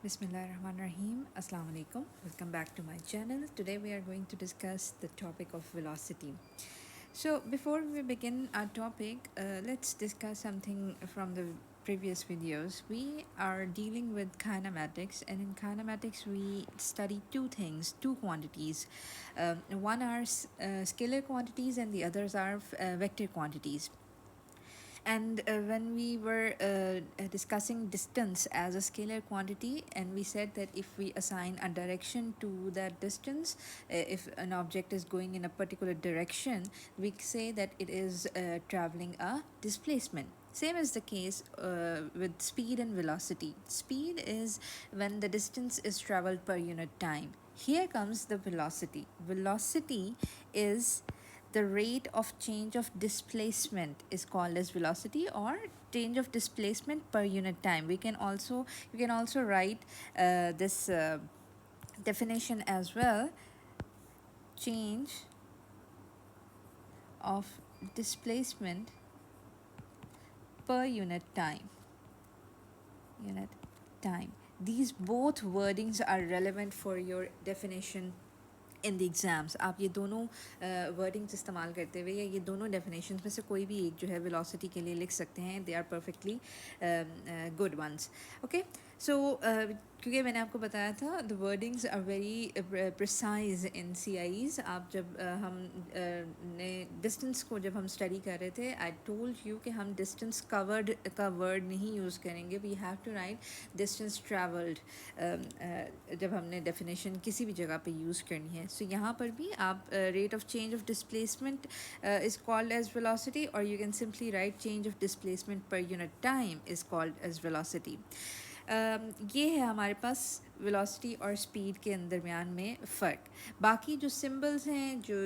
Bismillahirrahmanirrahim. Assalamu alaikum. Welcome back to my channel. Today we are going to discuss the topic of velocity. So before we begin our topic, let's discuss something from the previous videos. We are dealing with kinematics, and in kinematics we study two things, two quantities. One are scalar quantities and the others are vector quantities. And when we were discussing distance as a scalar quantity, and we said that if we assign a direction to that distance, if an object is going in a particular direction, we say that it is traveling a displacement. Same is the case with speed and velocity. Speed is when the distance is traveled per unit time. Here comes the velocity. Velocity is the rate of change of displacement is called as velocity, or change of displacement per unit time. You can also write this definition as well. Change of displacement per unit time. These both wordings are relevant for your definition in the exams. आप ये दोनों wordings इस्तेमाल करते हुए या ये दोनों definitions में से कोई भी एक जो है वेलोसिटी के लिए लिख सकते हैं. They are perfectly good ones. Okay, so क्योंकि मैंने आपको बताया था the wordings are very precise in CIEs. आप जब हम ने डिस्टेंस को जब हम स्टडी कर रहे थे, आई टोल्ड यू कि हम डिस्टेंस कवर्ड का वर्ड नहीं यूज़ करेंगे. We have to write distance travelled जब हमने डेफिनेशन किसी भी जगह पे यूज़ करनी है. सो यहाँ पर भी आप rate of change of displacement is called as velocity, और you can simply write change of displacement per unit time is called as velocity. ये है हमारे पास वेलोसिटी और स्पीड के दरमियान में फ़र्क. बाकी जो सिंबल्स हैं, जो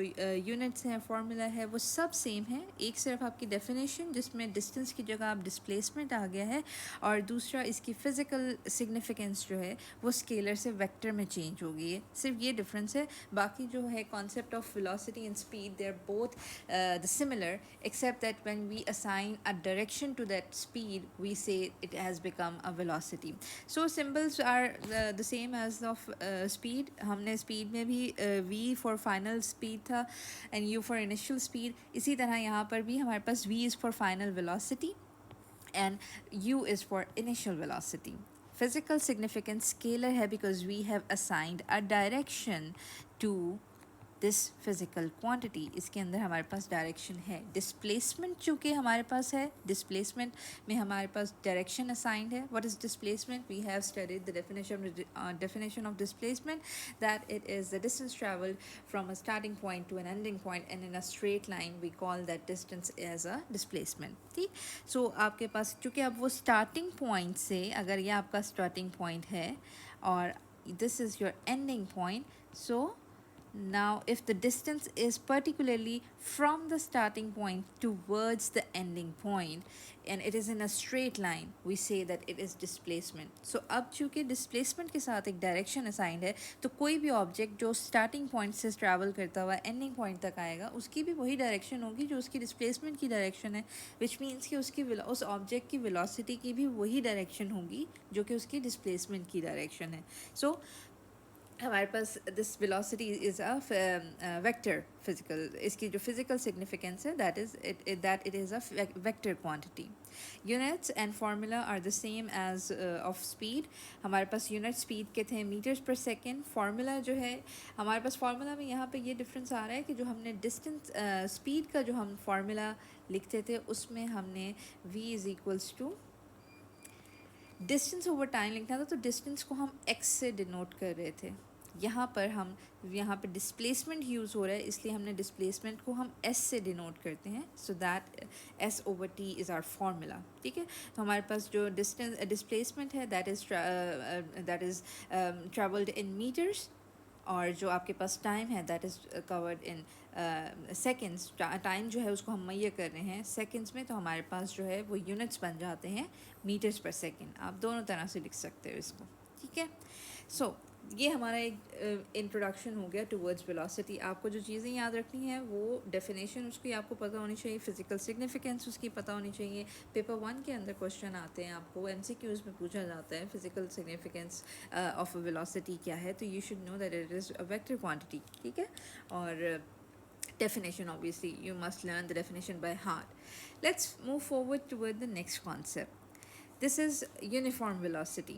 यूनिट्स हैं, फार्मूला है, वो सब सेम है. एक सिर्फ आपकी डेफिनेशन जिसमें डिस्टेंस की जगह आप डिस्प्लेसमेंट आ गया है, और दूसरा इसकी फ़िज़िकल सिग्निफिकेंस जो है वो स्केलर से वेक्टर में चेंज हो गई है. सिर्फ ये डिफरेंस है. बाकी जो है concept of velocity and speed, they are both the similar, except that when we assign a direction to that speed we say it has become a velocity. So symbols are the same as of speed. हमने speed में भी V for final speed था and U for initial speed. इसी तरह यहाँ पर भी हमारे पास V is for final velocity and U is for initial velocity. Physical significance scalar है because we have assigned a direction to this physical quantity. इसके अंदर हमारे पास डायरेक्शन है. डिस्प्लेसमेंट चूँकि हमारे पास है, डिस्प्लेसमेंट में हमारे पास डायरेक्शन असाइंड है. What is displacement? We have studied the definition of displacement, that it is the distance traveled from a starting point to an ending point, and in a straight line we call that distance as a displacement. ठीक. सो आपके पास चूँकि अब वो starting point से, अगर ये आपका starting point है और this is your ending point, so now if the distance is particularly from the starting point towards the ending point and it is in a straight line, we say that it is displacement. So अब चूँकि displacement के साथ एक direction assigned है, तो कोई भी object जो starting point से travel करता हुआ ending point तक आएगा, उसकी भी वही direction होगी जो उसकी displacement की direction है, which means कि उस object की velocity की भी वही direction होगी जो कि उसकी displacement की direction है. So हमारे पास this velocity is a vector physical. इसकी जो फिजिकल सिग्निफिकेंस है that it is a vector quantity. Units and formula are the same as of speed. हमारे पास यूनिट स्पीड के थे मीटर्स पर सेकेंड. फार्मूला जो है हमारे पास, फार्मूला में यहाँ पे ये डिफरेंस आ रहा है कि जो हमने डिस्टेंस स्पीड का जो हम फार्मूला लिखते थे उसमें हमने v is equals to distance over time लिखना था, तो डिस्टेंस को हम x से डिनोट कर रहे थे. यहाँ पर डिस्प्लेसमेंट यूज़ हो रहा है, इसलिए हमने डिस्प्लेसमेंट को हम s से डिनोट करते हैं. So that s over t is our formula. ठीक है. तो हमारे पास जो डिस्प्लेसमेंट है that is travelled in metres, और जो आपके पास टाइम है that is covered in seconds. Time जो है उसको हम मैयर कर रहे हैं सेकेंड्स में, तो हमारे पास जो है वो यूनिट्स बन जाते हैं मीटर्स पर सेकेंड. आप दोनों तरह से लिख सकते हो इसको. ठीक है. सो ये हमारा एक इंट्रोडक्शन हो गया टुवर्ड्स वेलोसिटी. आपको जो चीज़ें याद रखनी है वो डेफिनेशन उसकी आपको पता होनी चाहिए, फिजिकल सिग्निफिकेंस उसकी पता होनी चाहिए. पेपर 1 के अंदर क्वेश्चन आते हैं, आपको MCQs में पूछा जाता है physical significance of a velocity क्या है, तो you should know that it is a vector quantity. ठीक है. और definition, obviously you must learn the definition by heart. Let's move forward toward the next concept. This is uniform velocity.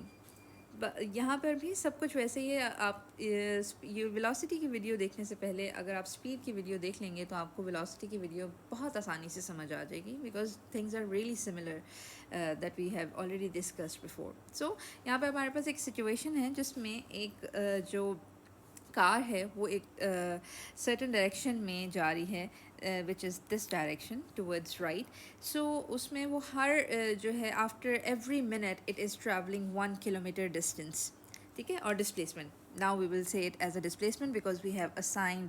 यहाँ पर भी सब कुछ वैसे ही है. आप ये वेलोसिटी की वीडियो देखने से पहले अगर आप स्पीड की वीडियो देख लेंगे तो आपको वेलोसिटी की वीडियो बहुत आसानी से समझ आ जाएगी, because things are really similar that we have already discussed before. So यहाँ पे हमारे पास एक सिचुएशन है जिसमें एक जो कार है वो एक सर्टन डायरेक्शन में जा रही है, which is this direction towards right. So उसमें वो हर जो है after every minute it is travelling 1 kilometre distance. ठीक है. और displacement, now we will say it as a displacement because we have assigned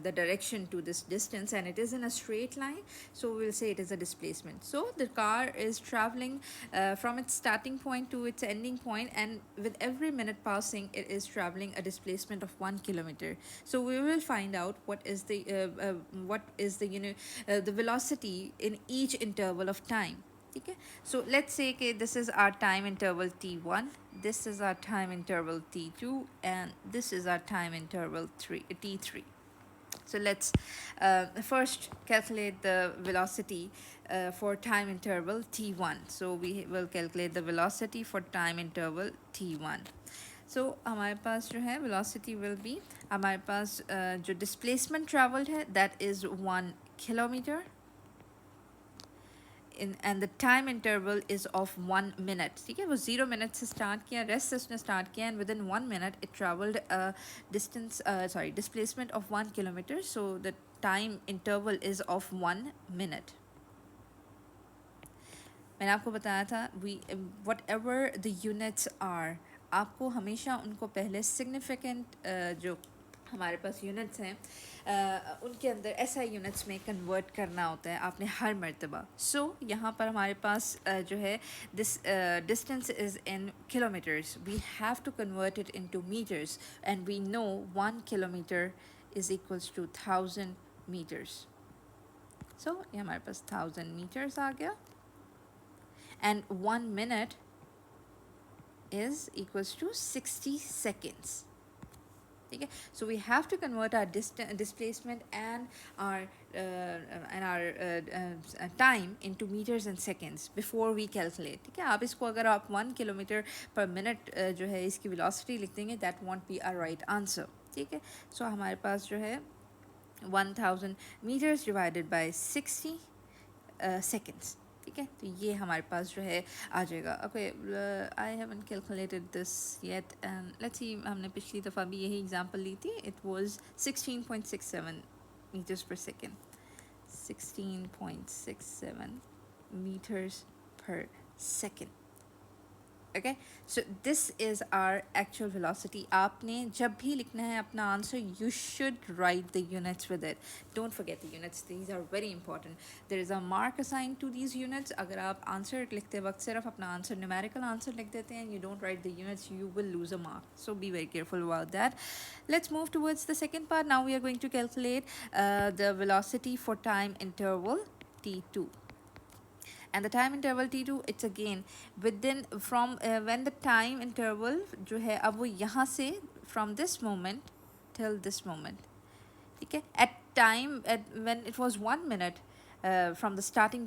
the direction to this distance and it is in a straight line, so we will say it is a displacement. So the car is traveling from its starting point to its ending point, and with every minute passing it is traveling a displacement of 1 kilometer. So we will find out what is the velocity in each interval of time. ठीक है. So let's say कि this is our time interval t1, this is our time interval t2, and this is our time interval t3. So let's first calculate the velocity for time interval t1. So we will calculate the velocity for time interval t1. So हमारे पास जो है velocity will be, हमारे पास जो displacement traveled है that is 1 kilometer. And the time interval is of 1 minute. ठीक है. वो 0 minute से start किया, rest से उसने start किया, and within 1 minute it traveled a displacement of 1 kilometer. So the time interval is of 1 minute. मैंने आपको बताया था whatever the units are, आपको हमेशा उनको पहले significant जो हमारे पास यूनिट्स हैं उनके अंदर SI यूनिट्स में कन्वर्ट करना होता है आपने हर मर्तबा. सो यहाँ पर हमारे पास जो है this distance is in kilometres. We have to convert it into metres and we know 1 kilometre is equals to 1000 metres. So ये हमारे पास 1000 मीटर्स आ गया, and 1 minute is equals to 60 seconds. Okay, so we have to convert our displacement and our time into meters and seconds before we calculate. ठीक है. आप इसको अगर आप 1 किलोमीटर पर मिनट जो है इसकी velocity लिख देंगे, that won't be a right answer. ठीक है. So हमारे पास जो है 1000 meters divided by 60 seconds. ठीक है. तो ये हमारे पास जो है आ जाएगा. Okay, I haven't calculated this yet and let's see. हमने पिछली दफ़ा भी यही एग्जांपल ली थी. इट वाज 16.67 मीटर्स पर second. 16.67 meters per second. Okay, so this is our actual velocity. आपने जब भी लिखना है अपना answer, you should write the units with it. Don't forget the units, these are very important. There is a mark assigned to these units. अगर आप answer लिखते वक्त सिर्फ अपना आंसर न्यूमेरिकल आंसर लिख देते हैं, you don't write the units, you will lose a mark. So be very careful about that. Let's move towards the second part. Now we are going to calculate the velocity for time interval t2. And the time interval t2, it's again within from when the time interval जो है अब वो यहाँ से from this moment till this moment. ठीक है. At time when it was 1 minute from the starting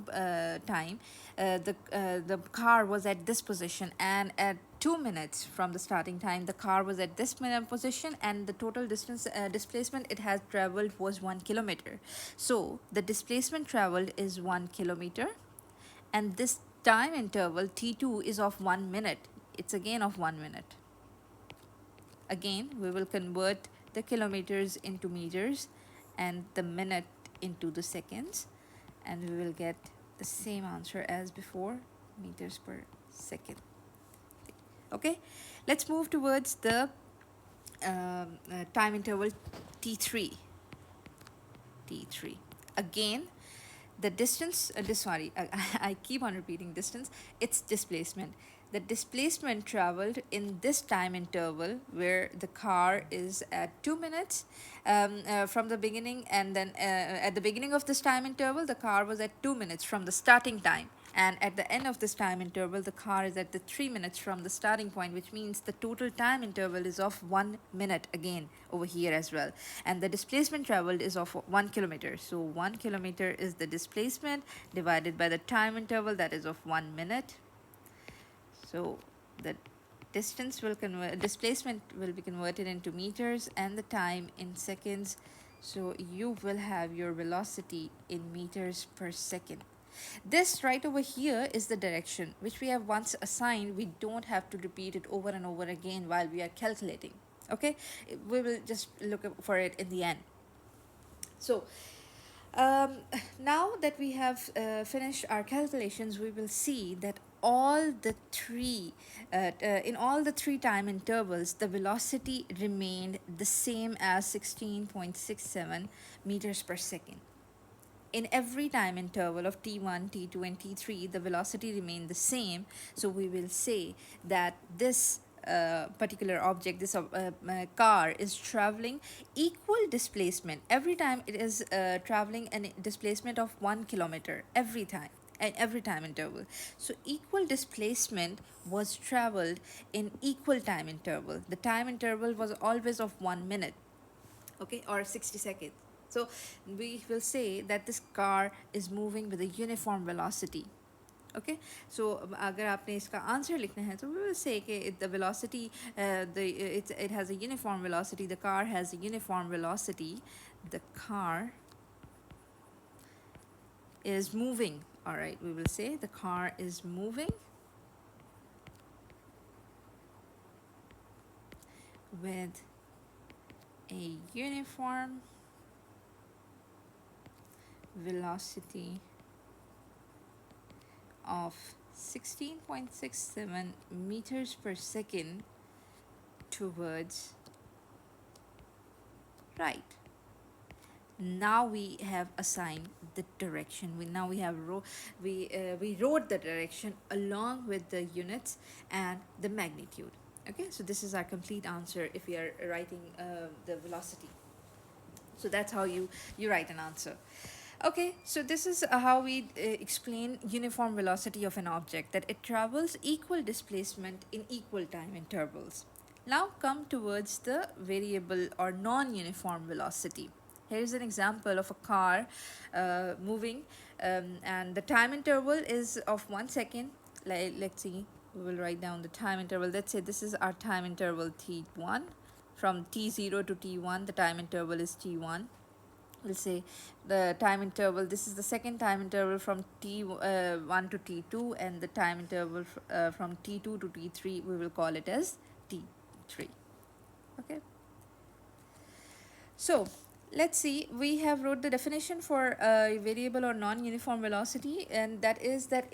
time, the car was at this position, and at 2 minutes from the starting time the car was at this position, and the total distance displacement it has traveled was 1 kilometer. So the displacement traveled is 1 kilometer, and this time interval t2 is of 1 minute. It's again of 1 minute. Again we will convert the kilometers into meters and the minute into the seconds, and we will get the same answer as before, meters per second. Okay, let's move towards the time interval t3. Again, the distance I keep on repeating distance, it's displacement. the displacement traveled in this time interval where the car is at 2 minutes from the beginning, and then at the beginning of this time interval the car was at 2 minutes from the starting time, and at the end of this time interval the car is at the 3 minutes from the starting point, which means the total time interval is of 1 minute again over here as well, and the displacement traveled is of 1 kilometer. So 1 kilometer is the displacement divided by the time interval, that is of 1 minute. So the displacement will be converted into meters and the time in seconds. So you will have your velocity in meters per second. This right over here is the direction which we have once assigned. We don't have to repeat it over and over again while we are calculating. Okay, we will just look for it in the end. So um, now that we have finished our calculations, we will see that in all the three time intervals, the velocity remained the same as 16.67 meters per second. In every time interval of t1, t2, and t3, the velocity remained the same. So we will say that this particular object, this car, is traveling equal displacement every time. It is traveling a displacement of 1 kilometer every time at every time interval. So equal displacement was traveled in equal time interval. The time interval was always of 1 minute, okay, or 60 seconds. So we will say that this car is moving with a uniform velocity. Okay, so अगर आपने इसका answer लिखना है तो we will say कि the velocity it has a uniform velocity, the car has a uniform velocity, the car is moving. All right, we will say the car is moving with a uniform velocity of 16.67 meters per second towards right. Now we have assigned the direction. We wrote the direction along with the units and the magnitude. Okay, so this is our complete answer if we are writing the velocity. So that's how you write an answer. Okay, so this is how we explain uniform velocity of an object, that it travels equal displacement in equal time intervals. Now come towards the variable or non-uniform velocity. Here's an example of a car moving and the time interval is of 1 second. Let's see, we will write down the time interval. Let's say this is our time interval t1. From t0 to t1, the time interval is t1. We'll say the time interval, this is the second time interval from t1 to t2, and the time interval from t2 to t3, we will call it as t3. Okay, so let's see, we have wrote the definition for a variable or non-uniform velocity, and that is that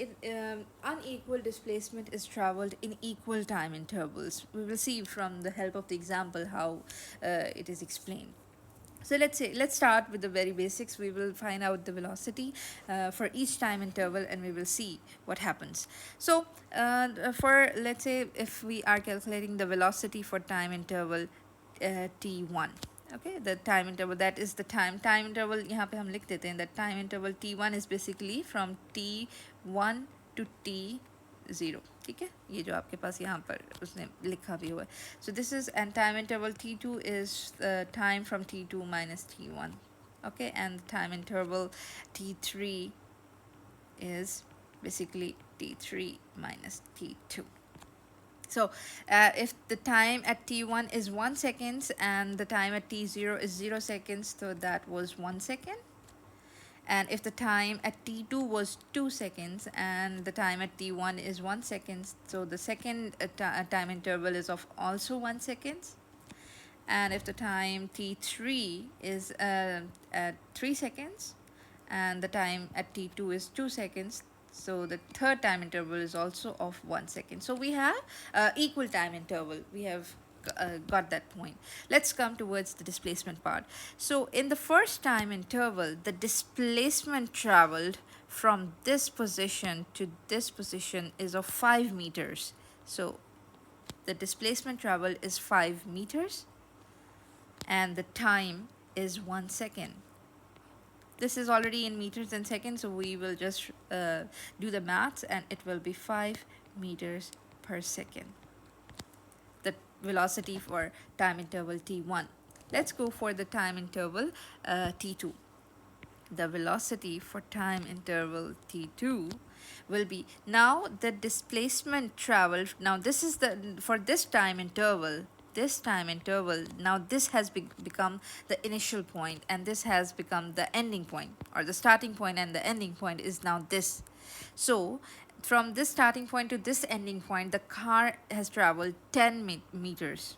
unequal displacement is traveled in equal time intervals. We will see from the help of the example how it is explained. So let's start with the very basics. We will find out the velocity for each time interval and we will see what happens. So for, let's say, if we are calculating the velocity for time interval t1, okay, the time interval, that is the time interval, यहाँ पे हम लिख देते हैं that time interval t1 is basically from t1 to t0. ठीक है, ये जो आपके पास यहाँ पर उसने लिखा भी हुआ है. So this is, and time interval t2 is the time from t2 minus t1. Okay, and time interval t3 is basically t3 minus t2. So if the time at t1 is 1 second and the time at t0 is 0 seconds, so that was 1 second. And if the time at t2 was 2 seconds and the time at t1 is 1 second, so the second time interval is of also 1 second. And if the time t3 is at 3 seconds and the time at t2 is 2 seconds, so the third time interval is also of 1 second. So we have equal time interval. We have got that point. Let's come towards the displacement part. So in the first time interval, the displacement traveled from this position to this position is of 5 meters. So the displacement traveled is 5 meters and the time is 1 second. This is already in meters and seconds, so we will just do the maths and it will be 5 meters per second. The velocity for time interval t1. Let's go for the time interval t2. The velocity for time interval t2 will be, now the displacement traveled, now this is the, for this time interval, now this has become the initial point and this has become the ending point, or the starting point and the ending point is now this. So from this starting point to this ending point, the car has traveled 10 meters.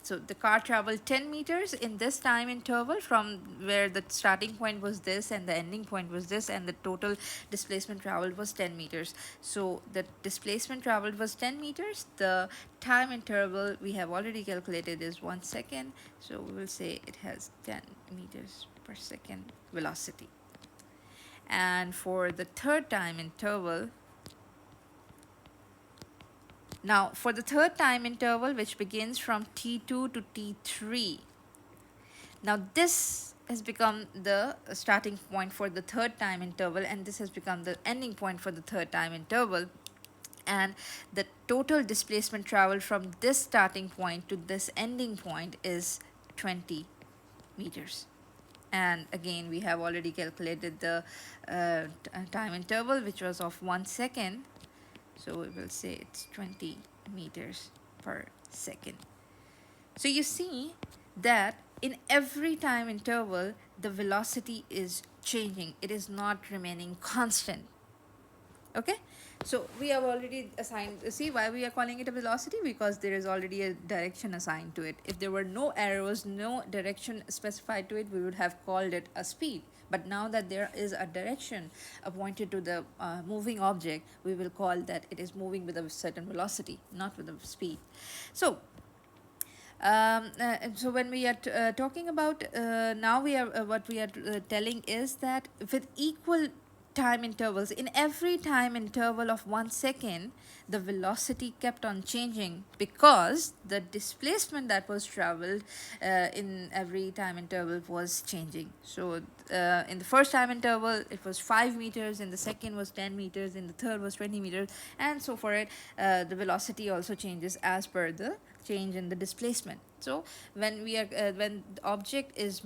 So the car traveled 10 meters in this time interval, from where the starting point was this and the ending point was this, and the total displacement traveled was 10 meters. So the displacement traveled was 10 meters. The time interval we have already calculated is 1 second. So we will say it has 10 meters per second velocity. And for the third time interval, now for the third time interval, which begins from t2 to t3, now this has become the starting point for the third time interval and this has become the ending point for the third time interval, and the total displacement traveled from this starting point to this ending point is 20 meters. And again, we have already calculated the time interval, which was of 1 second. So we will say it's 20 meters per second. So you see that in every time interval, the velocity is changing. It is not remaining constant. Okay, so we have already assigned, see why we are calling it a velocity, because there is already a direction assigned to it. If there were no arrows, no direction specified to it, we would have called it a speed. But now that there is a direction appointed to the moving object, we will call that it is moving with a certain velocity, not with a speed. So so when we are talking about now we are what we are telling is that with equal time intervals, in every time interval of 1 second, the velocity kept on changing because the displacement that was traveled in every time interval was changing. So in the first time interval it was 5 meters, in the second was 10 meters, in the third was 20 meters, and so for it the velocity also changes as per the change in the displacement. So when we are when the object is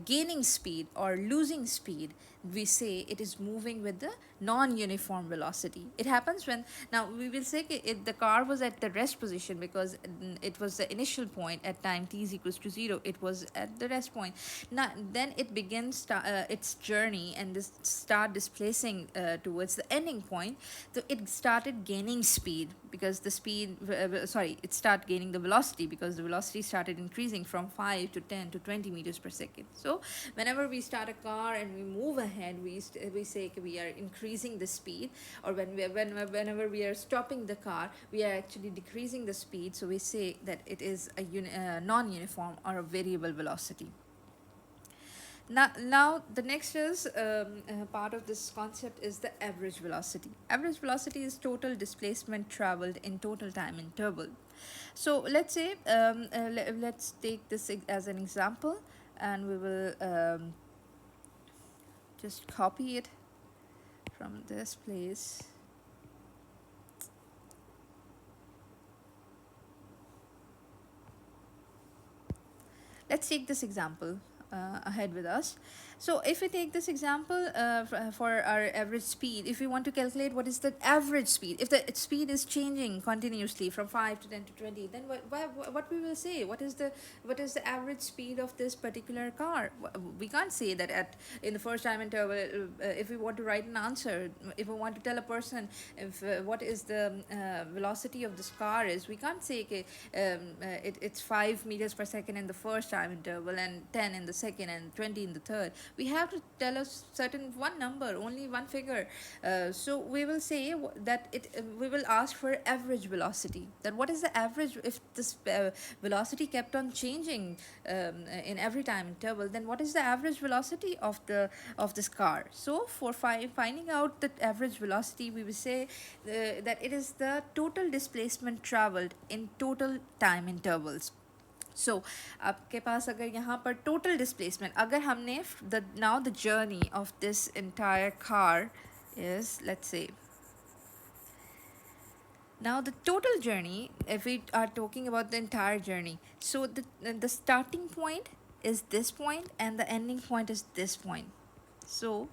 gaining speed or losing speed, we say it is moving with the non-uniform velocity. It happens when, now we will say the car was at the rest position because it was the initial point at time t is equals to 0. It was at the rest point. Now then it begins its journey and this start displacing towards the ending point. So it started gaining speed because the speed it started gaining the velocity because the velocity started increasing from 5 to 10 to 20 meters per second. So whenever we start a car and we move ahead, we say we are increasing the speed, or whenever we are stopping the car, we are actually decreasing the speed. So we say that it is a non-uniform or a variable velocity. Now the next is part of this concept is the average velocity. Average velocity is total displacement traveled in total time interval. So let's say let's take this as an example, and we will just copy it from this place. Let's take this example ahead with us. So if we take this example for our average speed, if we want to calculate what is the average speed, if the speed is changing continuously from 5 to 10 to 20, then what we will say, what is the average speed of this particular car? We can't say that in the first time interval. If we want to write an answer, if we want to tell a person if what is the velocity of this car is, we can't say it's 5 meters per second in the first time interval and 10 in the second and 20 in the third. we have to tell a certain one number, only one figure. So we will say that we will ask for average velocity, that what is the average, if this velocity kept on changing in every time interval, then what is the average velocity of this car. So for finding out the average velocity, we will say that it is the total displacement traveled in total time intervals. सो आपके पास अगर यहाँ पर total displacement, अगर हमने the now the journey of this entire car is, let's say now the total journey, if we are talking about the entire journey, so the starting point is this point and the ending point is this point. So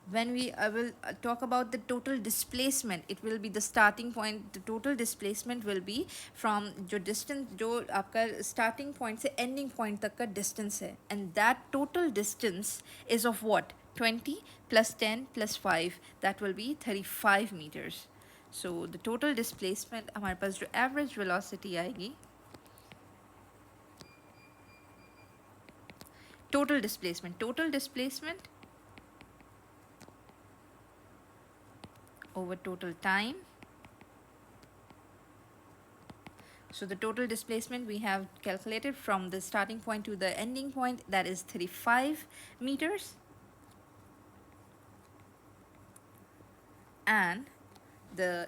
when we will talk about the total displacement, it will be the starting point, the total displacement will be from जो distance, जो आपका starting point से ending point तक का distance है, and that total distance is of what, 20 plus 10 plus 5, that will be 35 meters. So the total displacement, हमारे पास जो average velocity आएगी, total displacement over total time. So the total displacement we have calculated from the starting point to the ending point, that is 35 meters, and the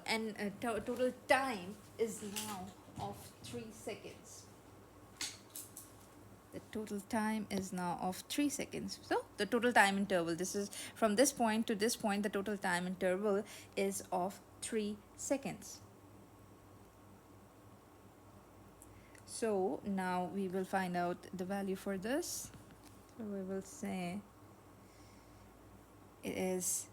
total time is now of 3 seconds. The total time is now of 3 seconds. So the total time interval, this is from this point to this point, the total time interval is of 3 seconds. So now we will find out the value for this. So we will say it is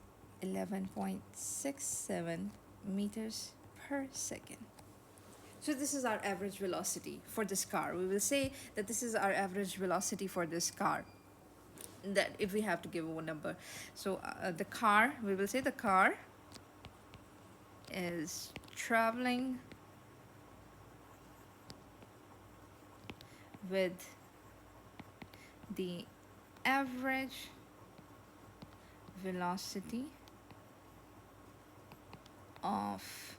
11.67 meters per second. So this is our average velocity for this car. We will say that this is our average velocity for this car, that if we have to give a number. So the car, we will say the car is traveling with the average velocity of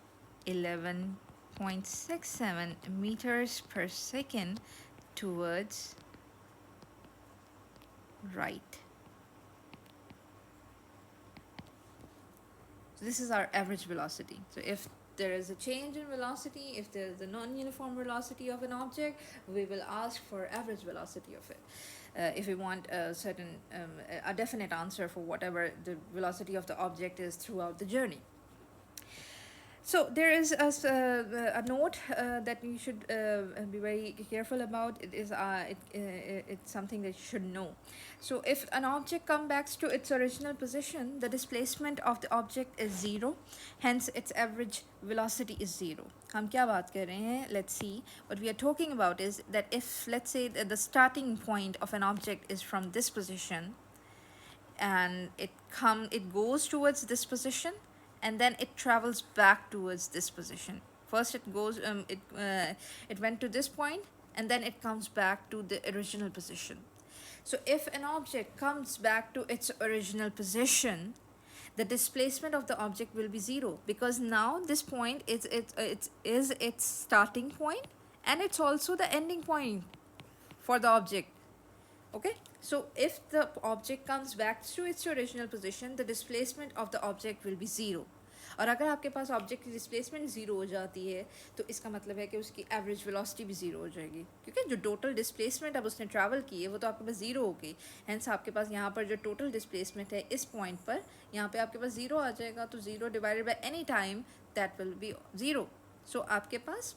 11.67 meters per second towards right. So this is our average velocity. So if there is a change in velocity, if there is a non-uniform velocity of an object, we will ask for average velocity of it. If we want a certain, a definite answer for whatever the velocity of the object is throughout the journey. So there is a note that you should be very careful about. It is it's something that you should know. So if an object comes back to its original position, the displacement of the object is 0, hence its average velocity is 0. हम क्या बात कर रहे हैं? Let's see. What we are talking about is that if, let's say, the starting point of an object is from this position, and it goes towards this position, and then it travels back towards this position. First it goes, it went to this point, and then it comes back to the original position. So if an object comes back to its original position, the displacement of the object will be 0, because now this point is its starting point, and it's also the ending point for the object. Okay, so if the object comes back to its original position, the displacement of the object will be 0. और अगर आपके पास object की displacement 0 हो जाती है, तो इसका मतलब है कि उसकी एवरेज वेलोसिटी भी 0 हो जाएगी, क्योंकि जो टोटल डिस्प्लेसमेंट अब उसने ट्रैवल की है वो तो आपके पास 0 हो गई. हेंस आपके पास यहाँ पर जो टोटल डिस्प्लेसमेंट है इस पॉइंट पर, यहाँ पे आपके पास 0 आ जाएगा, तो 0 divided by any time, that will be 0. So आपके पास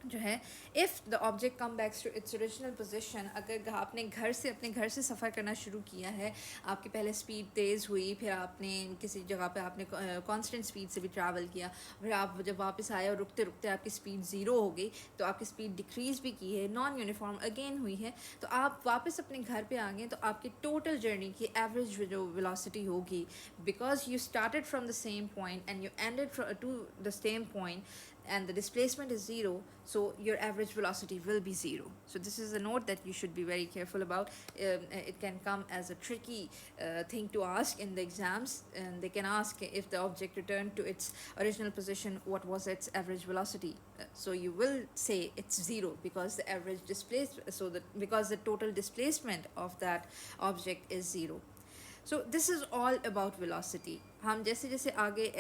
जो है, if the object come backs to its original position, अगर आपने अपने घर से सफ़र करना शुरू किया है, आपकी पहले स्पीड तेज़ हुई, फिर आपने किसी जगह पे आपने कांस्टेंट स्पीड से भी ट्रैवल किया, फिर आप जब वापस आए और रुकते रुकते आपकी स्पीड 0 हो गई, तो आपकी स्पीड डिक्रीज़ भी की है, नॉन यूनिफॉर्म अगेन हुई है, तो आप वापस अपने घर पर आ गए, तो आपकी टोटल जर्नी की एवरेज जो वेलोसिटी होगी, because you started from the same point and you ended to the same point, and the displacement is zero, so your average velocity will be zero. So this is a note that you should be very careful about. It can come as a tricky thing to ask in the exams, and they can ask if the object returned to its original position, what was its average velocity. So you will say it's zero because the average displacement, so that because the total displacement of that object is zero. So this is all about velocity. हम जैसे जैसे आगे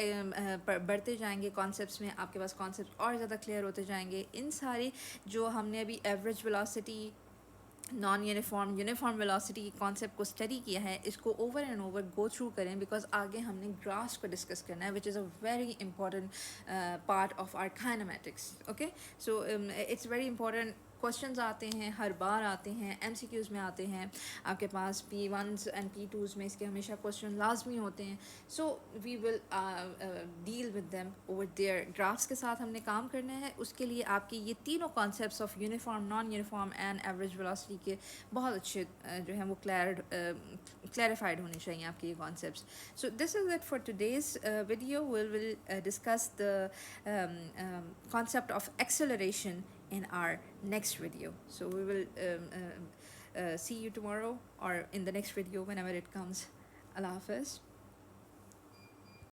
बढ़ते जाएंगे concepts में, आपके पास concept और ज़्यादा क्लियर होते जाएंगे. इन सारी जो हमने अभी average velocity, non uniform, uniform velocity के कॉन्सेप्ट को स्टडी किया है, इसको over and over go through करें, बिकॉज आगे हमने ग्राफ्स को डिस्कस करना है, which is a very important part of our kinematics. Okay, so it's very important. Questions आते हैं, हर बार आते हैं, MCQs में आते हैं आपके पास, P1s एंड P2s में इसके हमेशा क्वेश्चन लाजमी होते हैं. So we will deal with them over there. Graphs के साथ हमने काम करना है, उसके लिए आपकी ये तीनों concepts of uniform, non uniform and average velocity के बहुत अच्छे जो हैं वो क्लैरिफाइड होने चाहिए आपके ये concepts. So this is it for today's video. Will discuss the concept of acceleration in our next video. So we will see you tomorrow or in the next video whenever it comes. Allah Hafiz.